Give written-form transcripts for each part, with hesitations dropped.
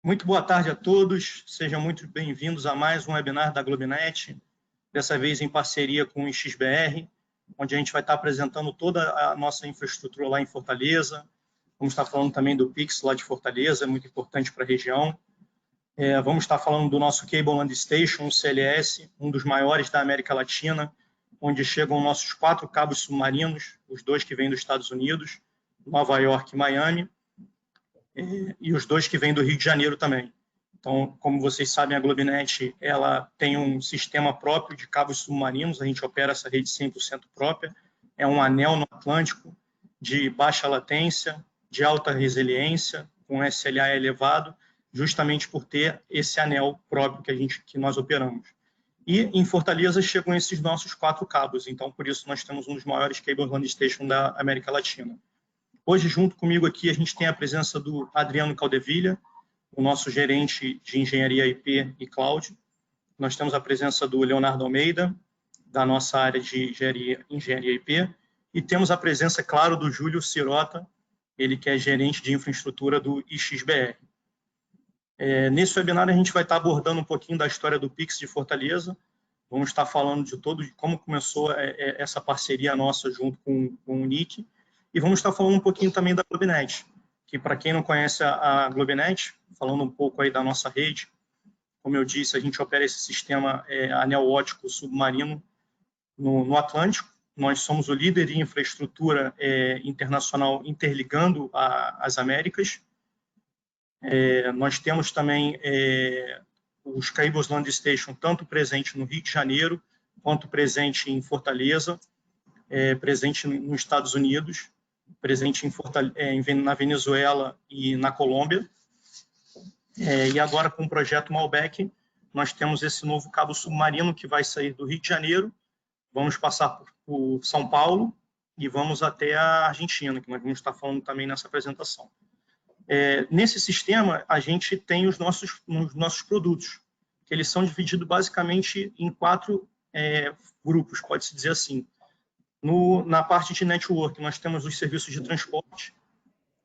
Muito boa tarde a todos, sejam muito bem-vindos a mais um webinar da Globinet, dessa vez em parceria com o XBR, onde a gente vai estar apresentando toda a nossa infraestrutura lá em Fortaleza. Vamos estar falando também do Pix lá de Fortaleza, muito importante para a região. Vamos estar falando do nosso Cable Land Station, o CLS, um dos maiores da América Latina, onde chegam nossos 4 cabos submarinos, os 2 que vêm dos Estados Unidos, Nova York e Miami, e os 2 que vêm do Rio de Janeiro também. Então, como vocês sabem, a Globinet ela tem um sistema próprio de cabos submarinos, a gente opera essa rede 100% própria, é um anel no Atlântico de baixa latência, de alta resiliência, com SLA elevado, justamente por ter esse anel próprio que nós operamos. E em Fortaleza chegam esses nossos 4 cabos, então por isso nós temos um dos maiores Cable Land Station da América Latina. Hoje, junto comigo aqui, a gente tem a presença do Adriano Caldevilha, o nosso gerente de Engenharia IP e Cloud. Nós temos a presença do Leonardo Almeida, da nossa área de Engenharia IP. E temos a presença, claro, do Júlio Sirota, ele que é gerente de infraestrutura do XBR. Nesse webinar, a gente vai estar abordando um pouquinho da história do Pix de Fortaleza. Vamos estar falando de como começou essa parceria nossa junto com o NIC. E vamos estar falando um pouquinho também da Globinet, que para quem não conhece a Globinet, falando um pouco aí da nossa rede, como eu disse, a gente opera esse sistema anel óptico submarino no Atlântico. Nós somos o líder em infraestrutura internacional interligando as Américas. Nós temos também os Cables Land Station, tanto presente no Rio de Janeiro, quanto presente em Fortaleza, presente nos Estados Unidos, presente na Venezuela e na Colômbia. E agora, com o projeto Malbec, nós temos esse novo cabo submarino que vai sair do Rio de Janeiro, vamos passar por São Paulo e vamos até a Argentina, que nós vamos estar falando também nessa apresentação. Nesse sistema, a gente tem os nossos produtos, que eles são divididos basicamente em 4 grupos, pode-se dizer assim. Na parte de network, nós temos os serviços de transporte,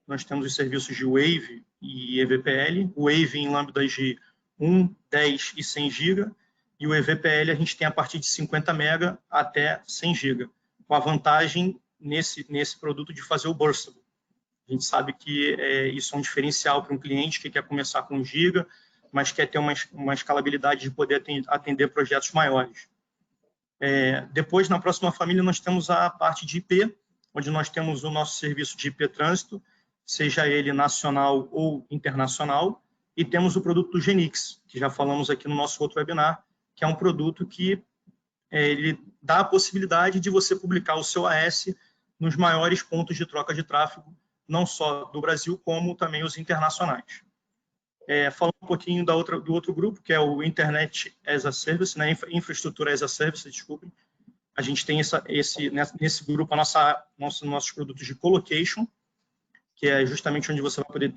nós temos os serviços de Wave e EVPL, o Wave em lambdas de 1, 10 e 100 GB, e o EVPL a gente tem a partir de 50 MB até 100 GB, com a vantagem nesse produto de fazer o burstable. A gente sabe que isso é um diferencial para um cliente que quer começar com 1 GB, mas quer ter uma escalabilidade de poder atender projetos maiores. Depois, na próxima família, nós temos a parte de IP, onde nós temos o nosso serviço de IP trânsito, seja ele nacional ou internacional, e temos o produto do Genix, que já falamos aqui no nosso outro webinar, que é um produto que ele dá a possibilidade de você publicar o seu AS nos maiores pontos de troca de tráfego, não só do Brasil, como também os internacionais. Falando um pouquinho do outro grupo, que é o Internet as a Service, Infraestrutura as a Service, desculpem. A gente tem nesse grupo nossos produtos de colocation, que é justamente onde você vai poder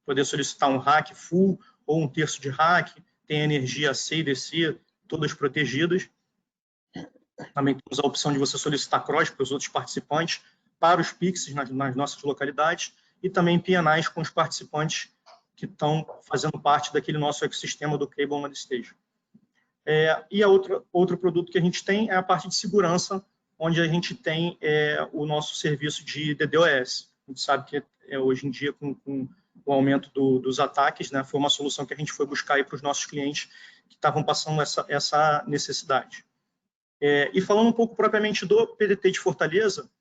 poder solicitar um rack full ou um terço de rack, tem energia C e DC, todas protegidas. Também temos a opção de você solicitar cross para os outros participantes, para os PIXs nas nossas localidades, e também PNIs com os participantes que estão fazendo parte daquele nosso ecossistema do Cable Land Station. E outro produto que a gente tem é a parte de segurança, onde a gente tem o nosso serviço de DDoS. A gente sabe que hoje em dia, com o aumento dos ataques, né, foi uma solução que a gente foi buscar aí para os nossos clientes que estavam passando essa necessidade. E falando um pouco propriamente do PDT de Fortaleza,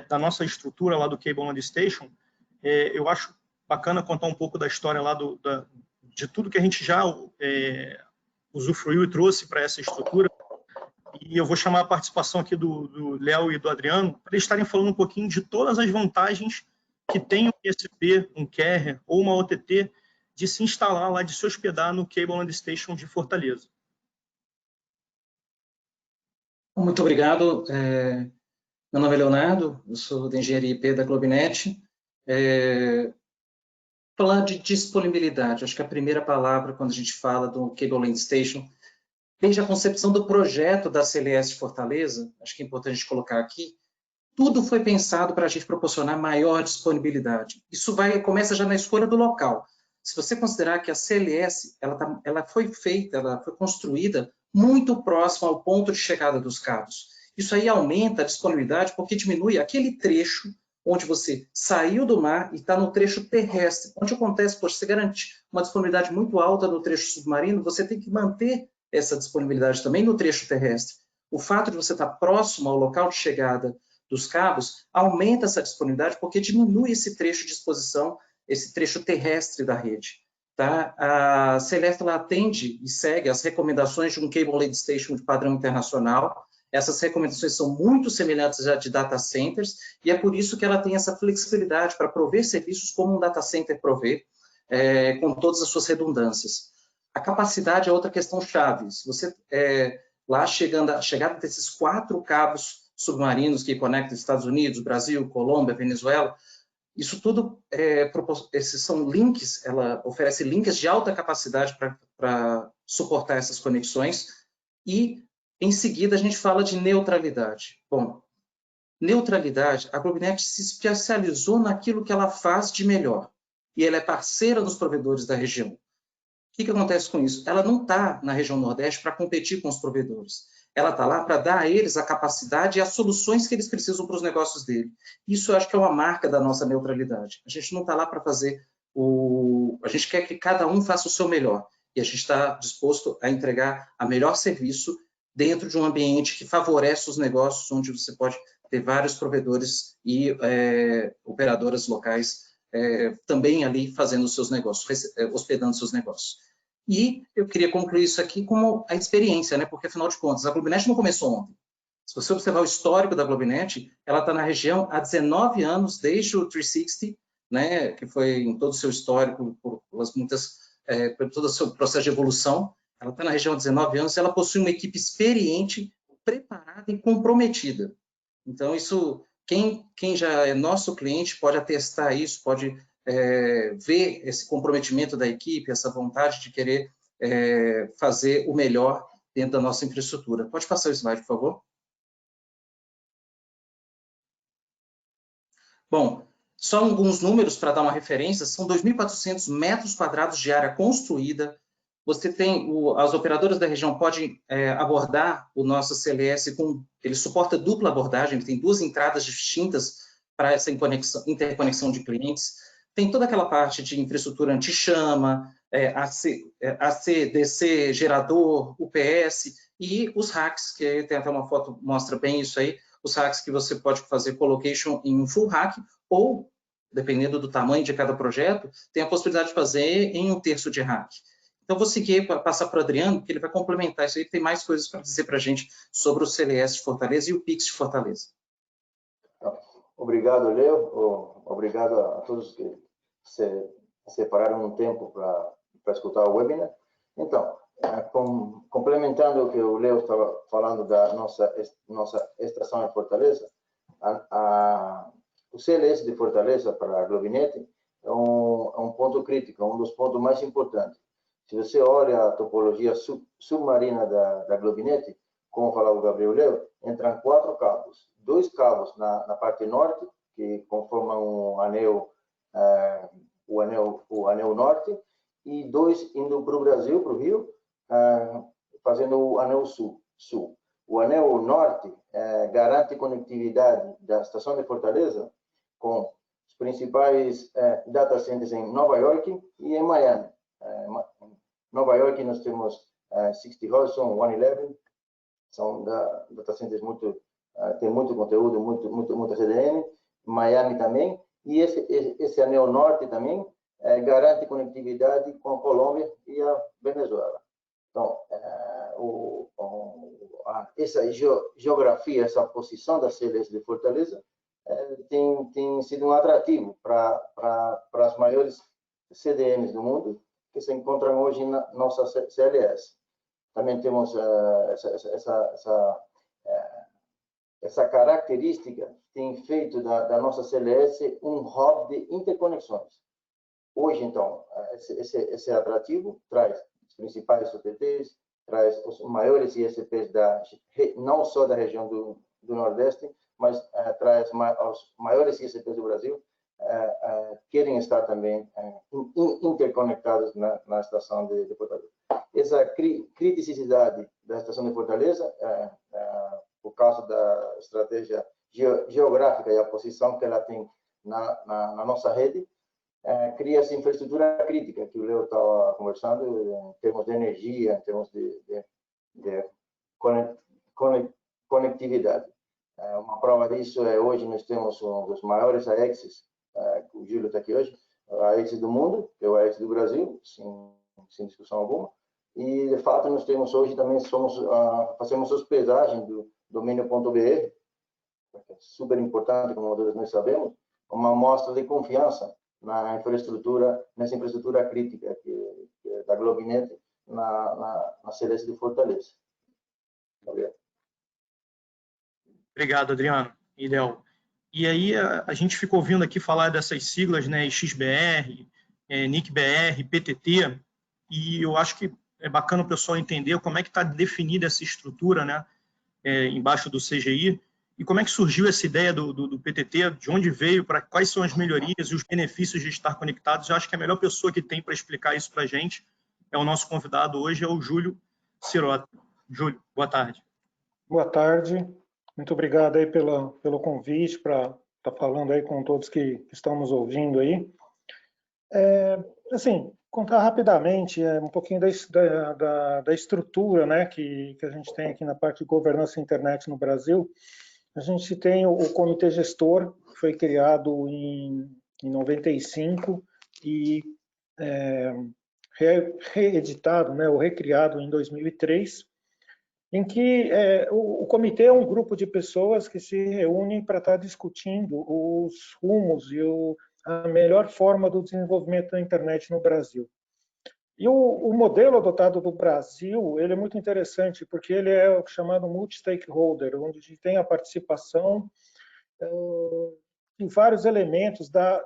da nossa estrutura lá do Cable Land Station, eu acho bacana contar um pouco da história lá de tudo que a gente já usufruiu e trouxe para essa estrutura. E eu vou chamar a participação aqui do Léo e do Adriano para eles estarem falando um pouquinho de todas as vantagens que tem um ISP, um carrier ou uma OTT de se instalar lá, de se hospedar no Cable Land Station de Fortaleza. Muito obrigado. Meu nome é Leonardo, eu sou da Engenharia IP da Globinet. Falar de disponibilidade, acho que a primeira palavra quando a gente fala do Cable Land Station, desde a concepção do projeto da CLS de Fortaleza, acho que é importante a gente colocar aqui, tudo foi pensado para a gente proporcionar maior disponibilidade. Isso começa já na escolha do local. se você considerar que a CLS ela foi construída muito próxima ao ponto de chegada dos cabos. Isso aí aumenta a disponibilidade porque diminui aquele trecho onde você saiu do mar e está no trecho terrestre. Onde acontece, poxa, você garante uma disponibilidade muito alta no trecho submarino, você tem que manter essa disponibilidade também no trecho terrestre. O fato de você estar próximo ao local de chegada dos cabos aumenta essa disponibilidade porque diminui esse trecho de exposição, esse trecho terrestre da rede. Tá? A Celeste ela atende e segue as recomendações de um Cable Laid Station de padrão internacional. Essas recomendações são muito semelhantes à de data centers e é por isso que ela tem essa flexibilidade para prover serviços como um data center provê, com todas as suas redundâncias. A capacidade é outra questão chave. Se você lá a chegada desses 4 cabos submarinos que conectam Estados Unidos, Brasil, Colômbia, Venezuela, isso tudo, esses são links, ela oferece links de alta capacidade para suportar essas conexões e, em seguida, a gente fala de neutralidade. Bom, neutralidade, a Globinet se especializou naquilo que ela faz de melhor e ela é parceira dos provedores da região. O que acontece com isso? Ela não está na região Nordeste para competir com os provedores. Ela está lá para dar a eles a capacidade e as soluções que eles precisam para os negócios dele. Isso eu acho que é uma marca da nossa neutralidade. A gente não está lá para fazer a gente quer que cada um faça o seu melhor. E a gente está disposto a entregar a melhor serviço dentro de um ambiente que favorece os negócios, onde você pode ter vários provedores e operadoras locais também ali fazendo os seus negócios, hospedando seus negócios. E eu queria concluir isso aqui com a experiência, né? Porque, afinal de contas, a Globinet não começou ontem. Se você observar o histórico da Globinet, ela está na região há 19 anos, desde o 360, né? Que foi em todo o seu histórico, por todo o seu processo de evolução. Ela está na região há 19 anos e ela possui uma equipe experiente, preparada e comprometida. Então, isso, quem já é nosso cliente pode atestar isso, pode ver esse comprometimento da equipe, essa vontade de querer fazer o melhor dentro da nossa infraestrutura. Pode passar o slide, por favor. Bom, só alguns números para dar uma referência, são 2.400 metros quadrados de área construída. Você tem, as operadoras da região podem abordar o nosso CLS ele suporta dupla abordagem, ele tem 2 entradas distintas para essa interconexão de clientes. Tem toda aquela parte de infraestrutura anti-chama, AC, DC, gerador, UPS e os racks, que tem até uma foto que mostra bem isso aí, os racks que você pode fazer colocation em um full rack ou, dependendo do tamanho de cada projeto, tem a possibilidade de fazer em 1/3 de rack. Então, vou seguir para passar para o Adriano, que ele vai complementar isso aí, tem mais coisas para dizer para a gente sobre o CLS de Fortaleza e o PIX de Fortaleza. Obrigado, Leo. Obrigado a todos que separaram um tempo para escutar o webinar. Então, complementando o que o Leo estava falando da nossa estação em Fortaleza, o CLS de Fortaleza para a Globinet é um ponto crítico, um dos pontos mais importantes. Se você olha a topologia submarina da Globinet, como falava o Gabriel Leo, entram 4 cabos. 2 cabos na parte norte, que conformam o anel norte, e 2 indo para o Brasil, para o Rio, fazendo o anel sul. O anel norte garante conectividade da estação de Fortaleza com os principais data centers em Nova York e em Miami. Nova York nós temos 60 Hudson, 111, são data centers tem muito conteúdo, muita CDN. Miami também, e esse anel norte também garante conectividade com a Colômbia e a Venezuela. Então, essa geografia, essa posição da CLS de Fortaleza tem sido um atrativo para as maiores CDNs do mundo que se encontram hoje na nossa CLS. Também temos essa característica tem feito da nossa CLS um hub de interconexões. Hoje, então, esse atrativo traz os principais OTTs, traz os maiores ISPs não só da região do Nordeste, mas traz os maiores ISPs do Brasil, querem estar também interconectados na estação de Fortaleza. Essa criticidade da estação de Fortaleza, por causa da estratégia geográfica e a posição que ela tem na nossa rede, cria essa infraestrutura crítica que o Leo estava conversando, em termos de energia, em termos de conectividade. Uma prova disso é hoje nós temos um dos maiores AEXs, o Júlio está aqui hoje, a AEX do mundo, que é o AEX do Brasil, sem discussão alguma. E, de fato, nós temos hoje também, fazemos hospedagem do domínio.br, é super importante, como todos nós sabemos, uma amostra de confiança nessa infraestrutura crítica que é da Globinet na Celeste de Fortaleza. Obrigado. Obrigado, Adriano e Léo. E aí a gente ficou ouvindo aqui falar dessas siglas, né, XBR, NIC-BR, PTT, e eu acho que é bacana o pessoal entender como é que está definida essa estrutura, né, embaixo do CGI, e como é que surgiu essa ideia do PTT, de onde veio, para quais são as melhorias e os benefícios de estar conectados. Eu acho que a melhor pessoa que tem para explicar isso para a gente é o nosso convidado hoje, é o Júlio Cirota. Júlio, boa tarde. Boa tarde. Muito obrigado aí pelo convite para estar falando aí com todos que estão nos ouvindo aí. Assim, contar rapidamente um pouquinho da estrutura, né, que a gente tem aqui na parte de governança internet no Brasil. A gente tem o Comitê Gestor, que foi criado em 95 e reeditado, né, ou recriado em 2003. Em que o comitê é um grupo de pessoas que se reúnem para estar discutindo os rumos e a melhor forma do desenvolvimento da internet no Brasil. E o modelo adotado do Brasil, ele é muito interessante, porque ele é o chamado multi-stakeholder, onde tem a participação de vários elementos da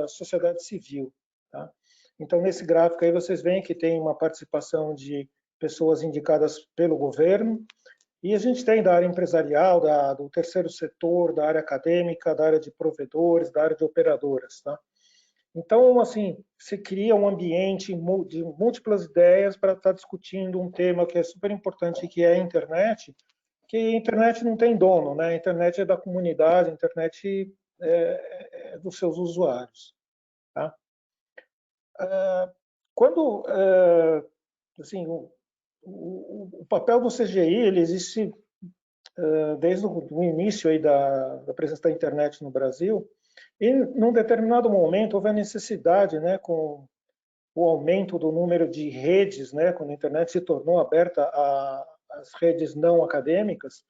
sociedade civil. Tá? Então, nesse gráfico aí, vocês veem que tem uma participação de pessoas indicadas pelo governo, e a gente tem da área empresarial, do terceiro setor, da área acadêmica, da área de provedores, da área de operadoras. Tá? Então, assim, se cria um ambiente de múltiplas ideias para estar discutindo um tema que é super importante, que é a internet, que a internet não tem dono, né? A internet é da comunidade, a internet é dos seus usuários. Tá? Quando, assim, o papel do CGI, ele existe desde o início aí da presença da internet no Brasil, e num determinado momento houve a necessidade, né, com o aumento do número de redes, né, quando a internet se tornou aberta às redes não acadêmicas,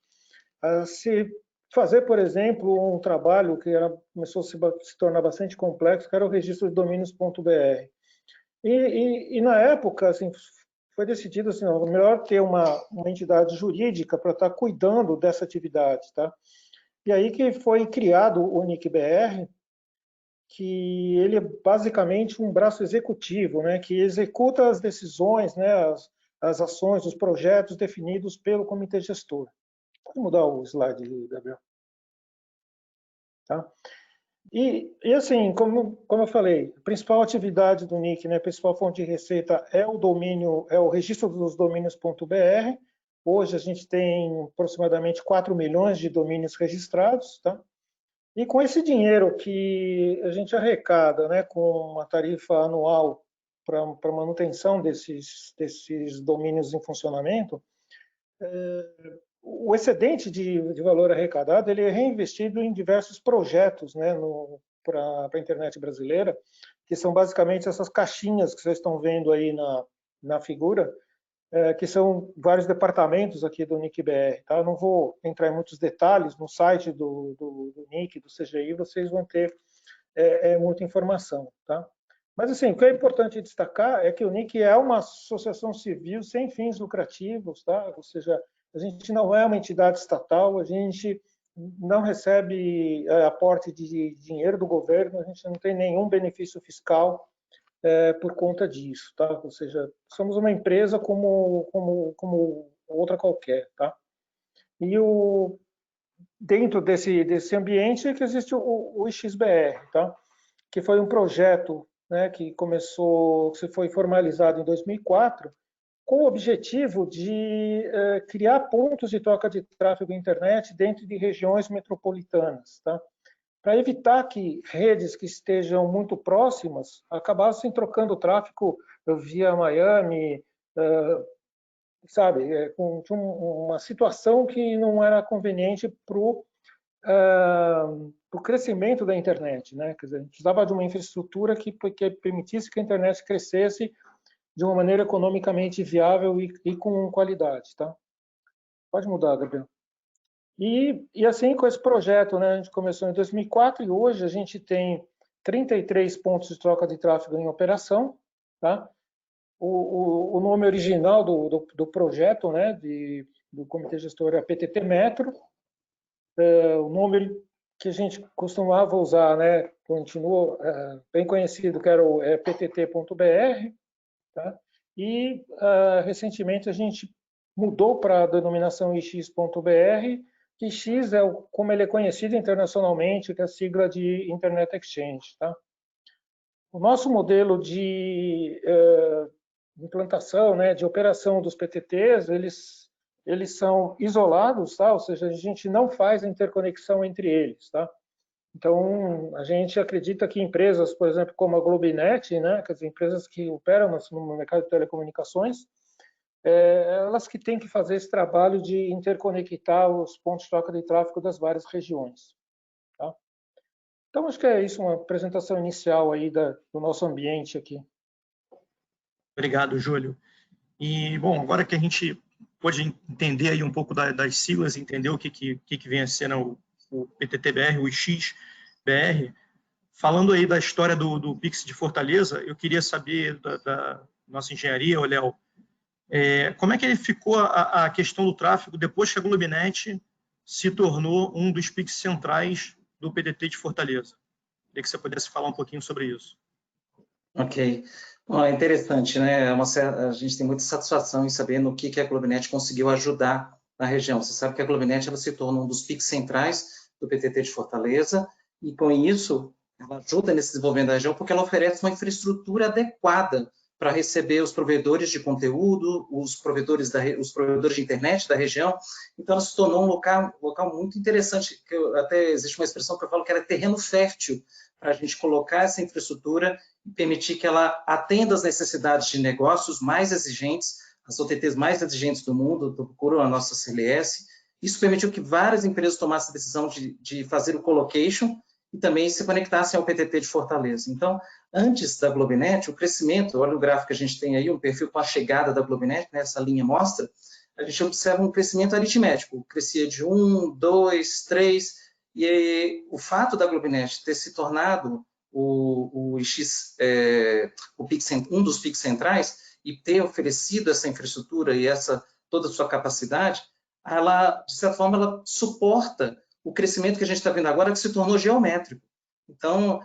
a se fazer, por exemplo, um trabalho que começou a se tornar bastante complexo, que era o registro de domínios.br. E na época, assim, foi decidido assim, melhor ter uma entidade jurídica para estar cuidando dessa atividade, tá? E aí que foi criado o NIC-BR, que ele é basicamente um braço executivo, né, que executa as decisões, né, as ações, os projetos definidos pelo comitê gestor. Pode mudar o slide, Gabriel. Tá? E assim, como eu falei, a principal atividade do NIC, né, a principal fonte de receita é o registro dos domínios.br. Hoje a gente tem aproximadamente 4 milhões de domínios registrados, tá? E com esse dinheiro que a gente arrecada, né, com uma tarifa anual para manutenção desses domínios em funcionamento, o excedente de valor arrecadado ele é reinvestido em diversos projetos, né, para a internet brasileira, que são basicamente essas caixinhas que vocês estão vendo aí na figura, que são vários departamentos aqui do NIC-BR. Tá? Eu não vou entrar em muitos detalhes, no site do NIC, do CGI, vocês vão ter muita informação. Tá? Mas, assim, o que é importante destacar é que o NIC é uma associação civil sem fins lucrativos, tá? Ou seja, a gente não é uma entidade estatal, a gente não recebe aporte de dinheiro do governo, a gente não tem nenhum benefício fiscal por conta disso, tá? Ou seja, somos uma empresa como outra qualquer, tá? E dentro desse ambiente é que existe o IXBR, tá? Que foi um projeto, né, que foi formalizado em 2004, com o objetivo de criar pontos de troca de tráfego na internet dentro de regiões metropolitanas, tá? Para evitar que redes que estejam muito próximas acabassem trocando tráfego via Miami, sabe, com uma situação que não era conveniente para o crescimento da internet, né? Quer dizer, a gente precisava de uma infraestrutura que permitisse que a internet crescesse de uma maneira economicamente viável e com qualidade, tá? Pode mudar, Gabriel. E assim, com esse projeto, né, a gente começou em 2004 e hoje a gente tem 33 pontos de troca de tráfego em operação, tá? O nome original do projeto, né, do Comitê Gestor é PTT Metro. O nome que a gente costumava usar, né, continua bem conhecido, que era o ptt.br, tá? E recentemente a gente mudou para a denominação ix.br, que X é como ele é conhecido internacionalmente, que é a sigla de Internet Exchange, tá? O nosso modelo de implantação, né, de operação dos PTTs, eles são isolados, tá? Ou seja, a gente não faz a interconexão entre eles, tá? Então, a gente acredita que empresas, por exemplo, como a Globinet, né, que as empresas que operam no mercado de telecomunicações, elas que têm que fazer esse trabalho de interconectar os pontos de troca de tráfego das várias regiões. Tá? Então, acho que é isso, uma apresentação inicial aí do nosso ambiente aqui. Obrigado, Júlio. E, bom, agora que a gente pôde entender aí um pouco das siglas, entender o que vem a ser o PTT-BR, o IX-BR, falando aí da história do Pix de Fortaleza, eu queria saber da nossa engenharia, o Léo, como é que ele ficou a questão do tráfego depois que a Globinet se tornou um dos Pix centrais do PTT de Fortaleza? Queria que você pudesse falar um pouquinho sobre isso. Ok. Bom, é interessante, né? A gente tem muita satisfação em saber no que a Globinet conseguiu ajudar na região. Você sabe que a Globinet ela se tornou um dos PICs centrais do PTT de Fortaleza e, com isso, ela ajuda nesse desenvolvimento da região porque ela oferece uma infraestrutura adequada para receber os provedores de conteúdo, os provedores de internet da região. Então, ela se tornou um local muito interessante, que até existe uma expressão que eu falo que era terreno fértil para a gente colocar essa infraestrutura e permitir que ela atenda às necessidades de negócios mais exigentes, as OTTs mais exigentes do mundo, procuram a nossa CLS. Isso permitiu que várias empresas tomassem a decisão de fazer o colocation e também se conectassem ao PTT de Fortaleza. Então, antes da Globinet, o crescimento, olha o gráfico que a gente tem aí, um perfil com a chegada da Globinet, né, essa linha mostra, a gente observa um crescimento aritmético, crescia de 1, 2, 3, e o fato da Globinet ter se tornado um dos PICs centrais e ter oferecido essa infraestrutura e toda a sua capacidade, ela, de certa forma, ela suporta o crescimento que a gente está vendo agora, que se tornou geométrico. Então,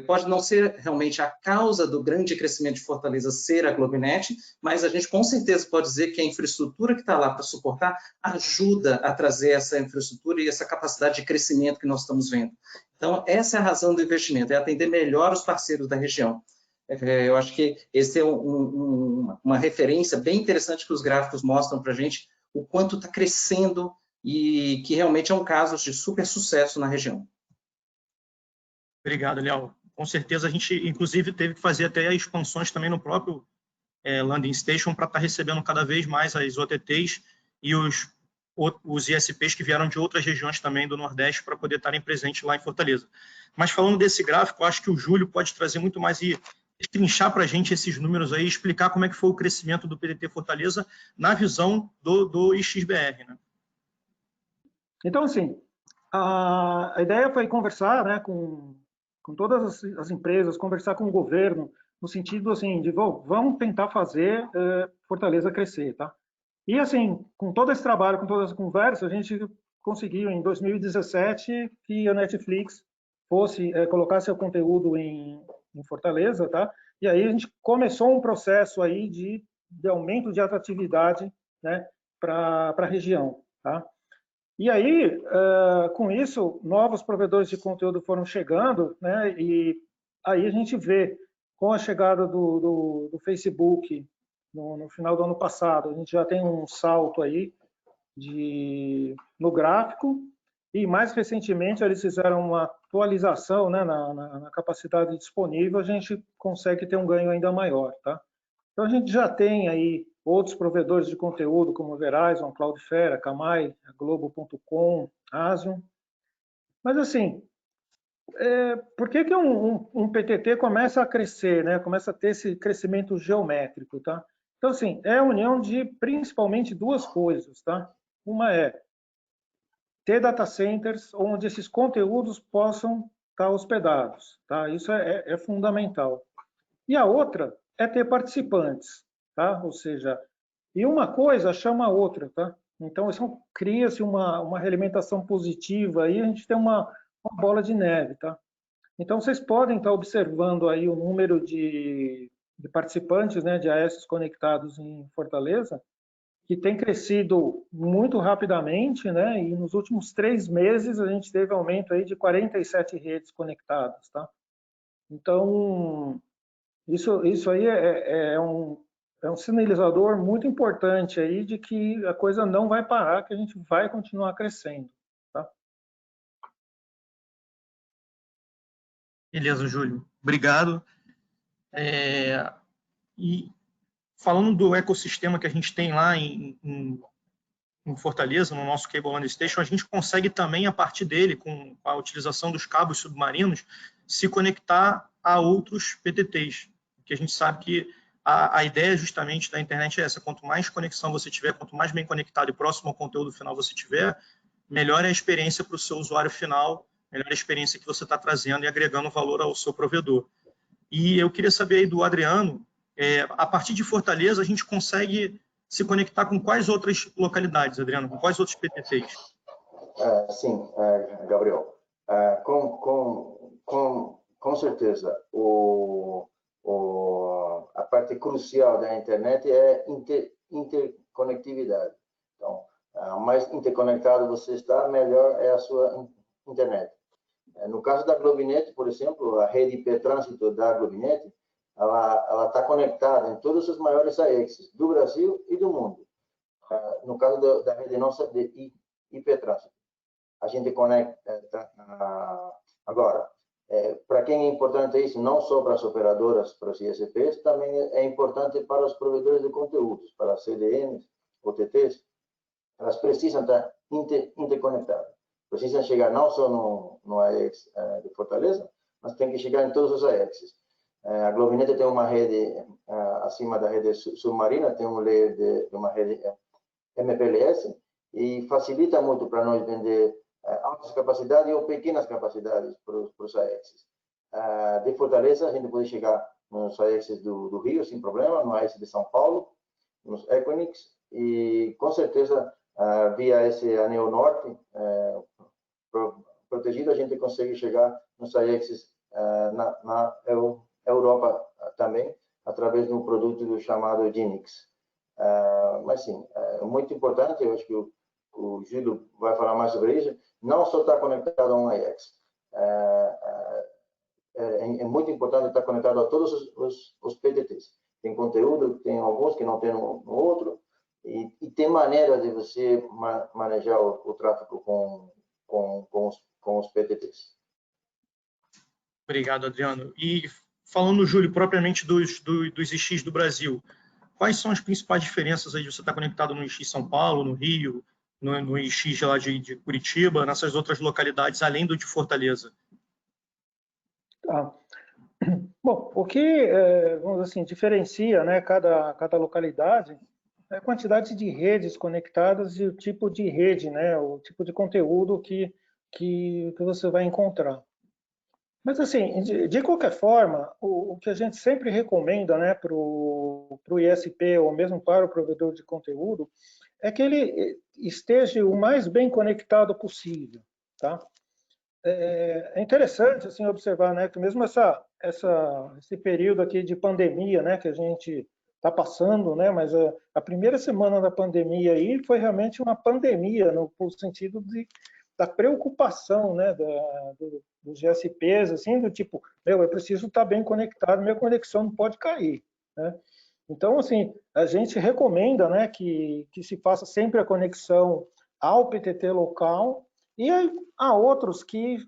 pode não ser realmente a causa do grande crescimento de Fortaleza ser a Globinet, mas a gente com certeza pode dizer que a infraestrutura que está lá para suportar ajuda a trazer essa infraestrutura e essa capacidade de crescimento que nós estamos vendo. Então, essa é a razão do investimento, é atender melhor os parceiros da região. Eu acho que esse é uma referência bem interessante que os gráficos mostram para a gente o quanto está crescendo e que realmente é um caso de super sucesso na região. Obrigado, Léo. Com certeza a gente, inclusive, teve que fazer até expansões também no próprio landing station para estar recebendo cada vez mais as OTTs e os ISPs que vieram de outras regiões também do Nordeste para poder estarem presentes lá em Fortaleza. Mas falando desse gráfico, acho que o Júlio pode trazer muito mais e destrinchar para a gente esses números aí, explicar como é que foi o crescimento do PTT Fortaleza na visão do IXBR, né? Então, assim, a ideia foi conversar, né, com todas as empresas, conversar com o governo, no sentido assim de vamos tentar fazer Fortaleza crescer, tá? E assim, com todo esse trabalho, com todas as conversas, a gente conseguiu em 2017 que a Netflix colocar seu conteúdo em Fortaleza, tá? E aí a gente começou um processo aí de aumento de atratividade, né, para a região, tá? E aí, com isso, novos provedores de conteúdo foram chegando, né? E aí a gente vê, com a chegada do Facebook no final do ano passado, a gente já tem um salto aí no gráfico, e mais recentemente eles fizeram uma atualização, né, na capacidade disponível, a gente consegue ter um ganho ainda maior, tá? Então a gente já tem aí outros provedores de conteúdo como Verizon, Cloudflare, Akamai, Globo.com, Asium. Mas assim, por que um PTT começa a crescer, né? Começa a ter esse crescimento geométrico, tá? Então assim, é a união de principalmente duas coisas, tá? Uma é ter data centers onde esses conteúdos possam estar hospedados, tá? Isso é fundamental. E a outra é ter participantes, tá? Ou seja, e uma coisa chama a outra, tá? Então, isso cria-se uma realimentação positiva e a gente tem uma bola de neve, tá? Então, vocês podem estar observando aí o número de participantes, né, de AS conectados em Fortaleza, que tem crescido muito rapidamente, né? E nos últimos 3 meses a gente teve aumento aí de 47 redes conectadas, tá? Então, isso aí é um sinalizador muito importante aí de que a coisa não vai parar, que a gente vai continuar crescendo, tá? Beleza, Júlio. Obrigado. E falando do ecossistema que a gente tem lá em Fortaleza, no nosso Cable Land Station, a gente consegue também, a partir dele, com a utilização dos cabos submarinos, se conectar a outros PTTs, porque a gente sabe que a ideia justamente da internet é essa: quanto mais conexão você tiver, quanto mais bem conectado e próximo ao conteúdo final você tiver, melhor é a experiência para o seu usuário final, melhor é a experiência que você está trazendo e agregando valor ao seu provedor. E eu queria saber aí do Adriano, a partir de Fortaleza, a gente consegue se conectar com quais outras localidades, Adriano? Com quais outros PTTs? Sim, Gabriel. Com certeza, a parte crucial da internet é interconectividade. Então, mais interconectado você está, melhor é a sua internet. No caso da Globinet, por exemplo, a rede IP Trânsito da Globinet, ela está conectada em todos os maiores AEX do Brasil e do mundo. No caso da rede nossa de IP Trânsito, a gente conecta. Agora, para quem é importante isso, não só para as operadoras, para os ISPs, também é importante para os provedores de conteúdos, para as CDNs, OTTs, elas precisam estar interconectadas. Precisam chegar não só no AEX de Fortaleza, mas tem que chegar em todos os AEXs. A Globinet tem uma rede acima da rede submarina, tem um layer de uma rede MPLS, e facilita muito para nós vender altas capacidades ou pequenas capacidades para os AEXs. De Fortaleza, a gente pode chegar nos AEXs do Rio, sem problema, no AEX de São Paulo, nos Equinix, e com certeza, via esse anel norte protegido, a gente consegue chegar nos AEXs na Europa também, através de um produto chamado Genix. Mas sim, é muito importante, eu acho que o Gildo vai falar mais sobre isso, não só estar conectado a um AEX. É muito importante estar conectado a todos os PTTs. Tem conteúdo, tem alguns que não tem no outro, e tem maneira de você manejar o tráfego com os PTTs. Obrigado, Adriano. E falando, Júlio, propriamente dos IX do Brasil, quais são as principais diferenças aí de você estar conectado no IX São Paulo, no Rio, no IX lá de Curitiba, nessas outras localidades, além do de Fortaleza? Tá. Bom, o que, vamos dizer assim, diferencia, né, cada localidade é a quantidade de redes conectadas e o tipo de rede, né, o tipo de conteúdo que você vai encontrar. Mas, assim, de qualquer forma, o que a gente sempre recomenda, né, para o ISP ou mesmo para o provedor de conteúdo é que ele esteja o mais bem conectado possível, tá? É interessante, assim, observar, né, que mesmo esse período aqui de pandemia, né, que a gente está passando, né? Mas a primeira semana da pandemia aí foi realmente uma pandemia, no sentido da preocupação, né? Dos GSPs, assim, do tipo, eu preciso estar bem conectado, minha conexão não pode cair, né? Então, assim, a gente recomenda, né, que se faça sempre a conexão ao PTT local, e há outros que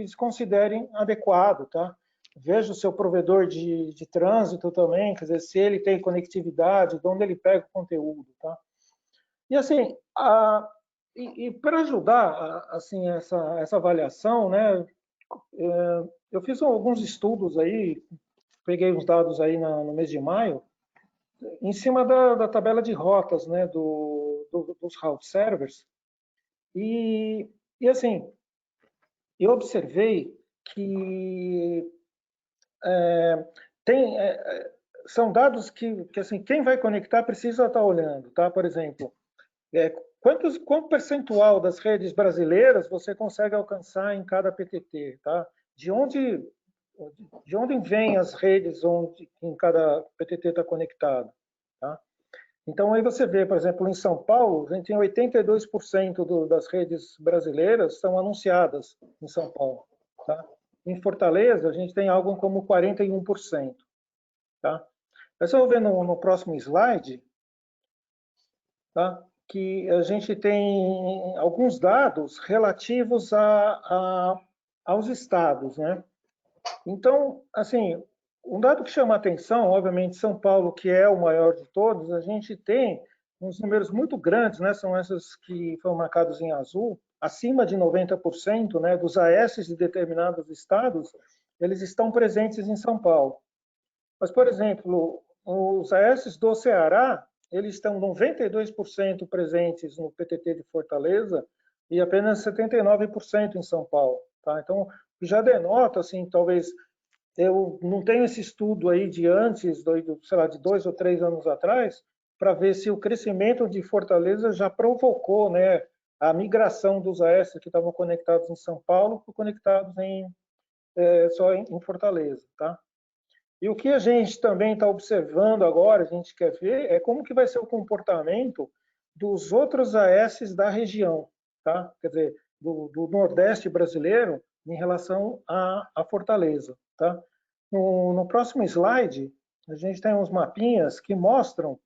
se considerem adequado, tá? Veja o seu provedor de trânsito também, quer dizer, se ele tem conectividade, de onde ele pega o conteúdo, tá? E assim, para ajudar assim essa avaliação, né, eu fiz alguns estudos aí, peguei uns dados aí no mês de maio, em cima da tabela de rotas, né, dos route servers, e assim, eu observei que são dados que assim, quem vai conectar precisa estar olhando, tá? Por exemplo, quanto percentual das redes brasileiras você consegue alcançar em cada PTT, tá? De onde vêm as redes onde em cada PTT está conectado, tá? Então aí você vê, por exemplo, em São Paulo, a gente tem 82% das redes brasileiras são anunciadas em São Paulo, tá? Em Fortaleza, a gente tem algo como 41%, tá? Mas eu vou ver no próximo slide, tá? Que a gente tem alguns dados relativos aos estados, né? Então, assim, um dado que chama a atenção, obviamente, São Paulo, que é o maior de todos, a gente tem uns números muito grandes, né? São esses que foram marcados em azul, acima de 90%, né, dos AS de determinados estados, eles estão presentes em São Paulo. Mas, por exemplo, os AS do Ceará, eles estão 92% presentes no PTT de Fortaleza e apenas 79% em São Paulo, tá? Então, já denota, assim, talvez, eu não tenho esse estudo aí de antes, sei lá, de 2 ou 3 anos atrás, para ver se o crescimento de Fortaleza já provocou, né, a migração dos AS que estavam conectados em São Paulo para conectados só em Fortaleza, tá? E o que a gente também está observando agora, a gente quer ver, é como que vai ser o comportamento dos outros AS da região, tá? Quer dizer, do Nordeste brasileiro em relação à Fortaleza, tá? No próximo slide, a gente tem uns mapinhas que mostram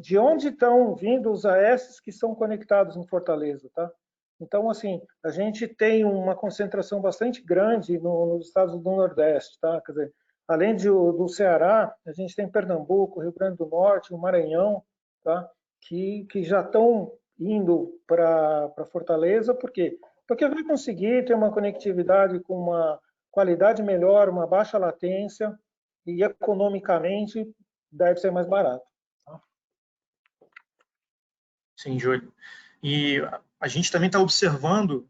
de onde estão vindo os AS que são conectados em Fortaleza, tá? Então, assim, a gente tem uma concentração bastante grande nos estados do Nordeste, tá? Quer dizer, além do Ceará, a gente tem Pernambuco, Rio Grande do Norte, o Maranhão, tá? Que já estão indo para Fortaleza, por quê? Porque vai conseguir ter uma conectividade com uma qualidade melhor, uma baixa latência e economicamente deve ser mais barato. Tá? Sim, Júlio. E a gente também está observando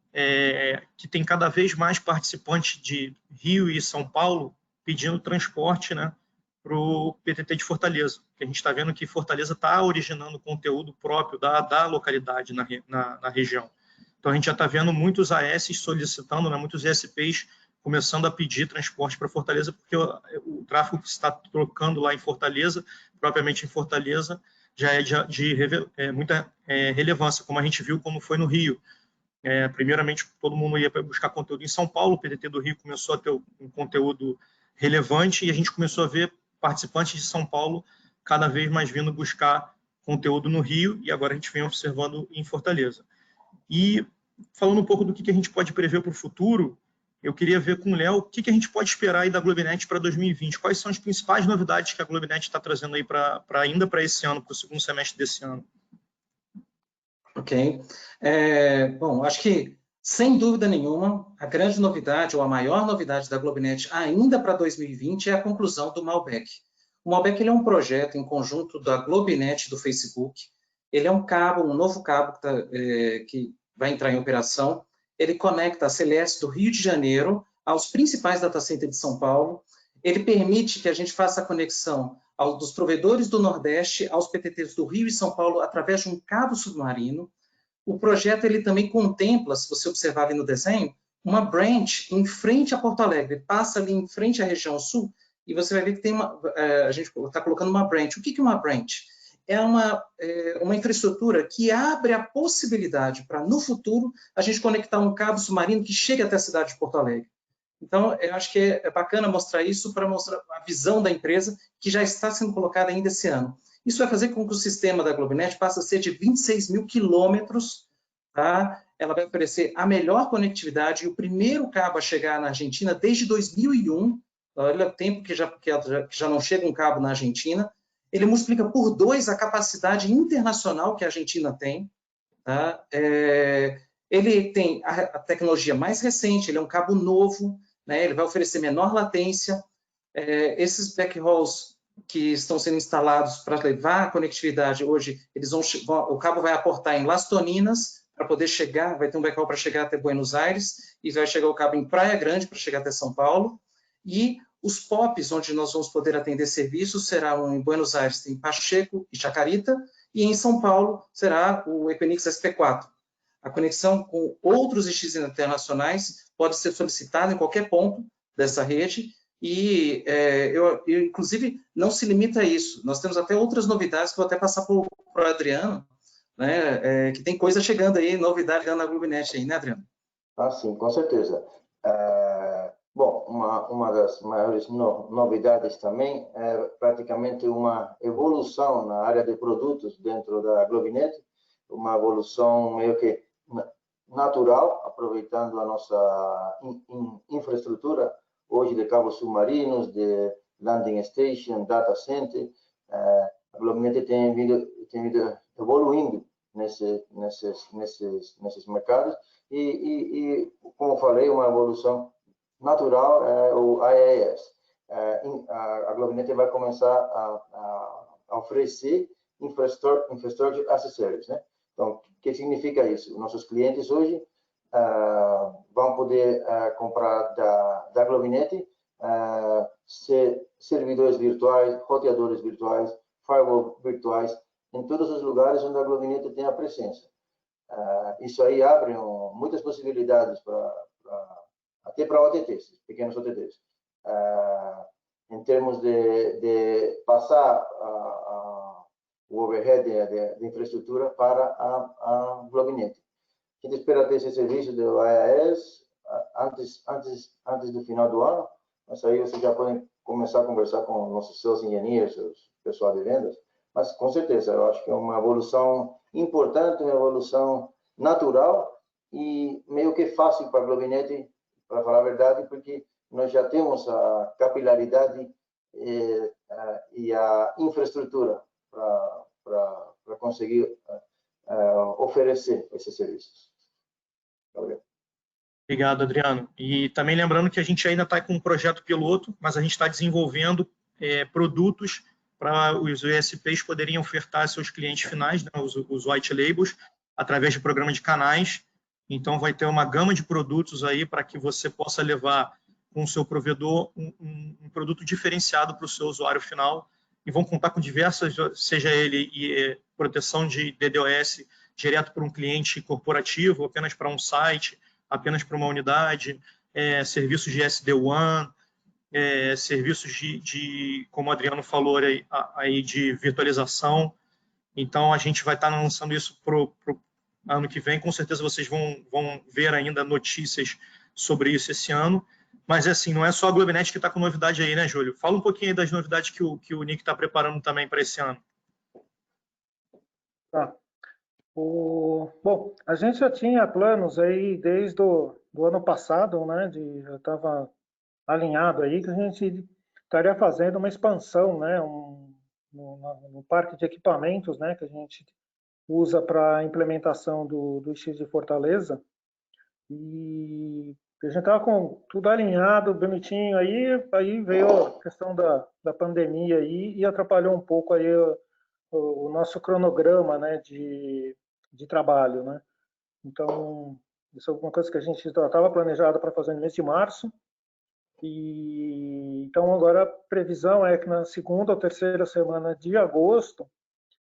que tem cada vez mais participantes de Rio e São Paulo pedindo transporte, né, para o PTT de Fortaleza. Que a gente está vendo que Fortaleza está originando conteúdo próprio da localidade na região. Então a gente já está vendo muitos AS solicitando, né, muitos ISPs começando a pedir transporte para Fortaleza, porque o tráfego que está trocando lá em Fortaleza, propriamente em Fortaleza, já é de muita relevância, como a gente viu como foi no Rio. Primeiramente, todo mundo ia buscar conteúdo em São Paulo, o PTT do Rio começou a ter um conteúdo relevante e a gente começou a ver participantes de São Paulo cada vez mais vindo buscar conteúdo no Rio e agora a gente vem observando em Fortaleza. E falando um pouco do que a gente pode prever para o futuro, eu queria ver com o Léo o que a gente pode esperar aí da Globinet para 2020. Quais são as principais novidades que a Globinet está trazendo aí ainda para esse ano, para o segundo semestre desse ano? Ok. Bom, acho que, sem dúvida nenhuma, a grande novidade, ou a maior novidade da Globinet ainda para 2020 é a conclusão do Malbec. O Malbec ele é um projeto em conjunto da Globinet e do Facebook. Ele é um novo cabo que vai entrar em operação. Ele conecta a CLS do Rio de Janeiro aos principais data centers de São Paulo. Ele permite que a gente faça a conexão dos provedores do Nordeste aos PTTs do Rio e São Paulo através de um cabo submarino. O projeto ele também contempla, se você observar ali no desenho, uma branch em frente a Porto Alegre. Passa ali em frente à região sul e você vai ver que tem a gente está colocando uma branch. O que é uma branch? É uma infraestrutura que abre a possibilidade para, no futuro, a gente conectar um cabo submarino que chegue até a cidade de Porto Alegre. Então, eu acho que é bacana mostrar isso para mostrar a visão da empresa que já está sendo colocada ainda esse ano. Isso vai fazer com que o sistema da Globinet passe a ser de 26 mil quilômetros, tá? Ela vai oferecer a melhor conectividade e o primeiro cabo a chegar na Argentina desde 2001. Olha o tempo que já não chega um cabo na Argentina. Ele multiplica por 2 a capacidade internacional que a Argentina tem. Tá? Ele tem a tecnologia mais recente, ele é um cabo novo, né? Ele vai oferecer menor latência. Esses backhauls que estão sendo instalados para levar a conectividade hoje, o cabo vai aportar em Las Toninas para poder chegar, vai ter um backhaul para chegar até Buenos Aires, e vai chegar o cabo em Praia Grande para chegar até São Paulo, e os POPs, onde nós vamos poder atender serviços, serão em Buenos Aires, em Pacheco e Chacarita, e em São Paulo será o Equinix SP4. A conexão com outros STIs internacionais pode ser solicitada em qualquer ponto dessa rede, e inclusive, não se limita a isso. Nós temos até outras novidades que vou até passar para o Adriano, né, que tem coisa chegando aí, novidade na Globinet aí, né, Adriano? Ah, sim, com certeza. Bom, uma das maiores novidades também é praticamente uma evolução na área de produtos dentro da Globinet, uma evolução meio que natural, aproveitando a nossa infraestrutura, hoje de cabos submarinos, de landing station, data center. A Globinet tem vindo evoluindo nesses mercados e, como falei, uma evolução natural é o IaaS. A Globinet vai começar a oferecer Infrastructure as a Service, né? Então, o que significa isso? Nossos clientes hoje vão poder comprar da Globinet servidores virtuais, roteadores virtuais, firewall virtuais, em todos os lugares onde a Globinet tem a presença. Isso aí abre muitas possibilidades até para OTTs, pequenos OTTs. Em termos de passar o overhead de infraestrutura para a Globinet. A gente espera ter esse serviço do IaaS antes do final do ano, mas aí vocês já podem começar a conversar com nossos sales engineers, o pessoal de vendas, mas com certeza eu acho que é uma evolução importante, uma evolução natural e meio que fácil para a Globinet, para falar a verdade, porque nós já temos a capilaridade e a infraestrutura para conseguir oferecer esses serviços. Obrigado, Adriano. E também lembrando que a gente ainda está com um projeto piloto, mas a gente está desenvolvendo produtos para os USPs poderem ofertar a seus clientes finais, né, os white labels, através de programa de canais. Então, vai ter uma gama de produtos aí para que você possa levar com o seu provedor um produto diferenciado para o seu usuário final, e vão contar com diversas, seja ele proteção de DDoS direto para um cliente corporativo, apenas para um site, apenas para uma unidade, serviços de SD-WAN, serviços como o Adriano falou aí, de virtualização. Então, a gente vai estar lançando isso para o ano que vem. Com certeza vocês vão ver ainda notícias sobre isso esse ano. Mas, assim, não é só a Globinet que está com novidade aí, né, Júlio? Fala um pouquinho aí das novidades que o Nick está preparando também para esse ano. Tá. Bom, a gente já tinha planos aí desde o ano passado, né? Já estava alinhado aí que a gente estaria fazendo uma expansão, né? No parque de equipamentos, né? Que a gente usa para a implementação do X de Fortaleza. E a gente estava com tudo alinhado, bonitinho, aí veio a questão da pandemia aí e atrapalhou um pouco aí o nosso cronograma, né, de trabalho, né? Então, isso é alguma coisa que a gente estava planejado para fazer no mês de março, e então agora a previsão é que na segunda ou terceira semana de agosto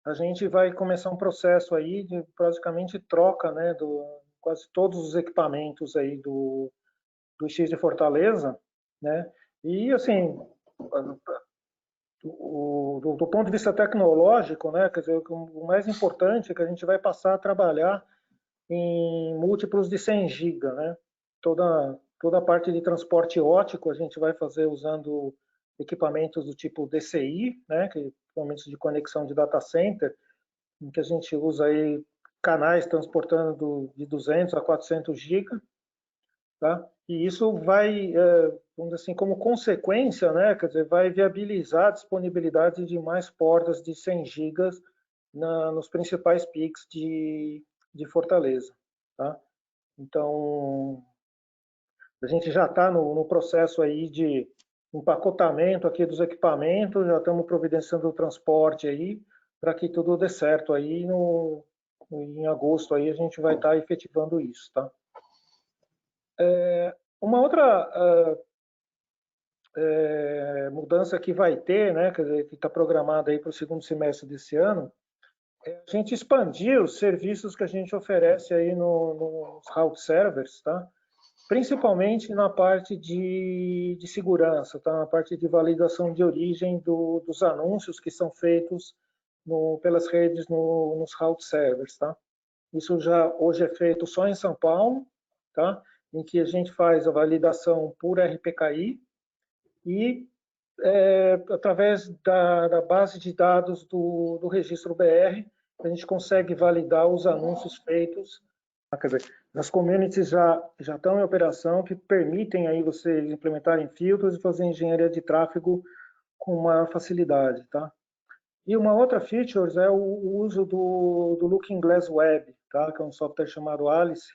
a gente vai começar um processo aí de praticamente troca, né, quase todos os equipamentos aí do X de Fortaleza, né? E assim, do ponto de vista tecnológico, né, quer dizer, o mais importante é que a gente vai passar a trabalhar em múltiplos de 100 GB, né? Toda a parte de transporte óptico a gente vai fazer usando equipamentos do tipo DCI, né, que equipamentos de conexão de data center, em que a gente usa aí canais transportando de 200 a 400 GB, tá? E isso vai, vamos dizer assim, como consequência, né, quer dizer, vai viabilizar a disponibilidade de mais portas de 100 GB nos principais PICs de Fortaleza, tá? Então, a gente já está no processo aí de empacotamento aqui dos equipamentos, já estamos providenciando o transporte aí, para que tudo dê certo aí, em agosto aí a gente vai estar efetivando isso, tá? Uma outra mudança que vai ter, né, quer dizer, que está programada aí para o segundo semestre desse ano, é a gente expandir os serviços que a gente oferece aí nos route servers, tá? Principalmente na parte de segurança, tá? Na parte de validação de origem dos anúncios que são feitos pelas redes nos route servers, tá? Isso já hoje é feito só em São Paulo, tá? Em que a gente faz a validação por RPKI e através da base de dados do registro BR, a gente consegue validar os anúncios feitos. Quer dizer, as communities já estão em operação, que permitem aí você implementarem filtros e fazer engenharia de tráfego com maior facilidade, tá? E uma outra feature é o uso do Looking Glass Web, tá? Que é um software chamado Alice,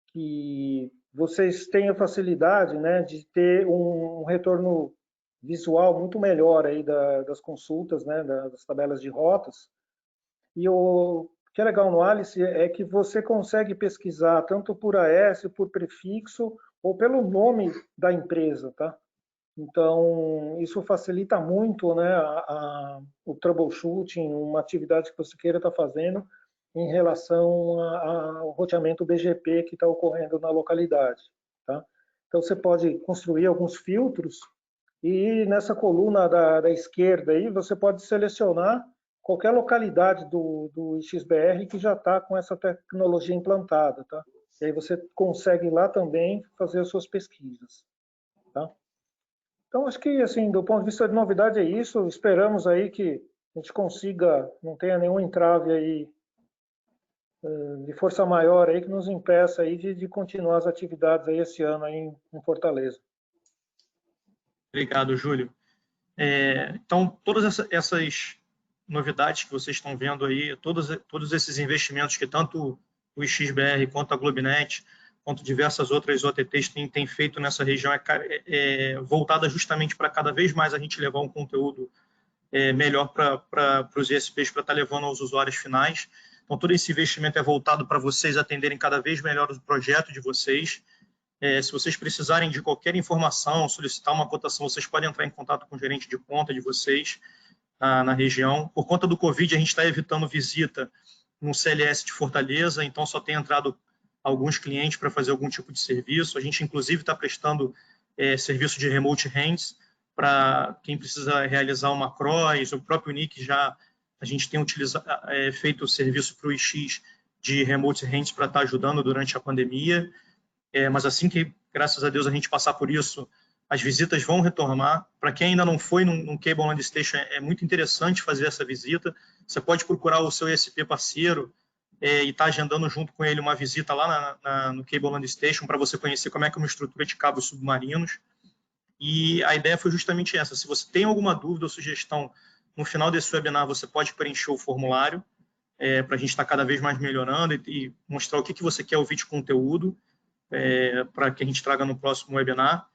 que vocês têm a facilidade, né, de ter um retorno visual muito melhor aí das consultas, né, das tabelas de rotas. E o que é legal no Alice é que você consegue pesquisar tanto por AS, por prefixo ou pelo nome da empresa, tá? Então, isso facilita muito, né, o troubleshooting, uma atividade que você queira estar fazendo em relação ao roteamento BGP que está ocorrendo na localidade, tá? Então, você pode construir alguns filtros e nessa coluna da esquerda aí, você pode selecionar qualquer localidade do XBR que já está com essa tecnologia implantada, tá? E aí você consegue lá também fazer as suas pesquisas, tá? Então, acho que, assim, do ponto de vista de novidade é isso. Esperamos aí que a gente consiga, não tenha nenhum entrave aí de força maior aí que nos impeça aí de continuar as atividades aí esse ano aí em Fortaleza. Obrigado, Júlio. Então, todas essas novidades que vocês estão vendo aí, todos esses investimentos que tanto o XBR quanto a Globinet, quanto diversas outras OTTs têm feito nessa região, é voltada justamente para cada vez mais a gente levar um conteúdo melhor para os ISPs, para estar levando aos usuários finais. Então, todo esse investimento é voltado para vocês atenderem cada vez melhor o projeto de vocês. Se vocês precisarem de qualquer informação, solicitar uma cotação, vocês podem entrar em contato com o gerente de conta de vocês na região. Por conta do Covid, a gente está evitando visita no CLS de Fortaleza, então só tem entrado alguns clientes para fazer algum tipo de serviço. A gente, inclusive, está prestando serviço de remote hands para quem precisa realizar uma cross. O próprio NIC a gente tem feito o serviço para o IX de remote hands para estar ajudando durante a pandemia. Mas assim que, graças a Deus, a gente passar por isso, as visitas vão retornar. Para quem ainda não foi num Cable Land Station, é muito interessante fazer essa visita. Você pode procurar o seu ISP parceiro e estar agendando junto com ele uma visita lá no Cable Land Station para você conhecer como é que é uma estrutura de cabos submarinos. E a ideia foi justamente essa. Se você tem alguma dúvida ou sugestão, no final desse webinar você pode preencher o formulário para a gente estar cada vez mais melhorando e mostrar o que você quer ouvir de conteúdo para que a gente traga no próximo webinar.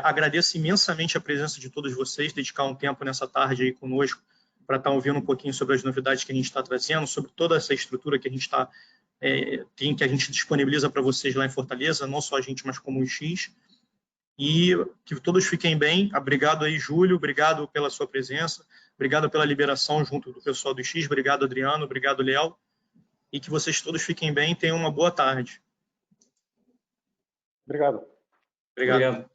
Agradeço imensamente a presença de todos vocês, dedicar um tempo nessa tarde aí conosco para estar ouvindo um pouquinho sobre as novidades que a gente está trazendo, sobre toda essa estrutura que a gente tem, que a gente disponibiliza para vocês lá em Fortaleza, não só a gente, mas como o X. E que todos fiquem bem. Obrigado aí, Júlio, obrigado pela sua presença, obrigado pela liberação junto do pessoal do X, obrigado, Adriano, obrigado, Léo, e que vocês todos fiquem bem e tenham uma boa tarde. Obrigado. Obrigado.